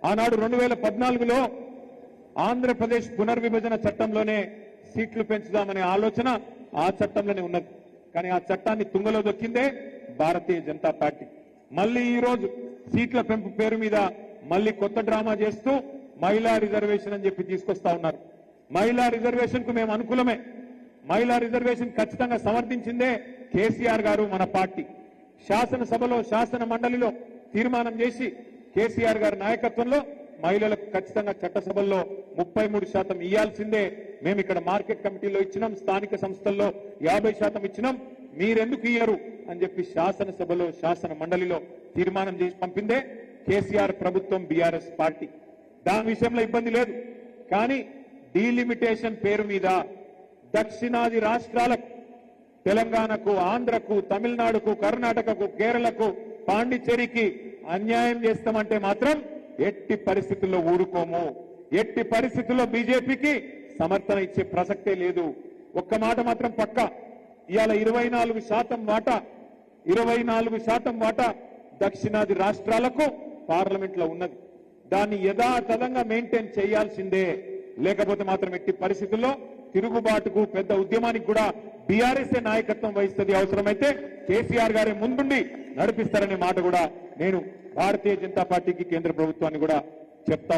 ఆనాడు 2014లో ఆంధ్రప్రదేశ్ పునర్విభజన చట్టంలోనే సీట్లు పెంచుదామనే ఆలోచన ఆ చట్టంలోనే ఉన్నది. కానీ ఆ చట్టాన్ని తుంగలో దొక్కిందే భారతీయ జనతా పార్టీ. మళ్ళీ ఈ రోజు సీట్ల పెంపు పేరు మీద మళ్ళీ కొత్త డ్రామా చేస్తూ మహిళా రిజర్వేషన్ అని చెప్పి తీసుకొస్తా ఉన్నారు. మహిళా రిజర్వేషన్ కు మేము అనుకూలమే. మహిళా రిజర్వేషన్ ఖచ్చితంగా సమర్థించిందే కేసీఆర్ గారు, మన పార్టీ. శాసనసభలో శాసన మండలిలో తీర్మానం చేసి కేసీఆర్ గారి నాయకత్వంలో మహిళలకు ఖచ్చితంగా చట్టసభల్లో 33% ఇయ్యాల్సిందే. మేము ఇక్కడ మార్కెట్ కమిటీలో ఇచ్చినాం, స్థానిక సంస్థల్లో 50% ఇచ్చినాం, మీరెందుకు ఇయ్యరు అని చెప్పి శాసనసభలో శాసన మండలిలో తీర్మానం చేసి పంపిందే కేసీఆర్ ప్రభుత్వం, బీఆర్ఎస్ పార్టీ. దాని విషయంలో ఇబ్బంది లేదు. కానీ డీలిమిటేషన్ పేరు మీద దక్షిణాది రాష్ట్రాలకు, తెలంగాణకు, ఆంధ్రకు, తమిళనాడుకు, కర్ణాటకకు, కేరళకు, పాండిచ్చేరికి అన్యాయం చేస్తామంటే మాత్రం ఎట్టి పరిస్థితుల్లో ఊరుకోము. ఎట్టి పరిస్థితుల్లో బీజేపీకి సమర్థన ఇచ్చే ప్రసక్తే లేదు. ఒక్క మాట మాత్రం పక్కా, ఇవాళ 24% వాటా దక్షిణాది రాష్ట్రాలకు పార్లమెంట్ లో ఉన్నది. దాన్ని యథాతథంగా మెయింటైన్ చేయాల్సిందే. లేకపోతే మాత్రం ఎట్టి పరిస్థితుల్లో తిరుగుబాటుకు, పెద్ద ఉద్యమానికి కూడా బీఆర్ఎస్ నాయకత్వం వహిస్తుంది. అవసరమైతే కేసీఆర్ గారే ముందుండి నడిపిస్తారనే మాట కూడా నేను భారతీయ జనతా పార్టీకి, కేంద్ర ప్రభుత్వాన్ని కూడా చెప్తా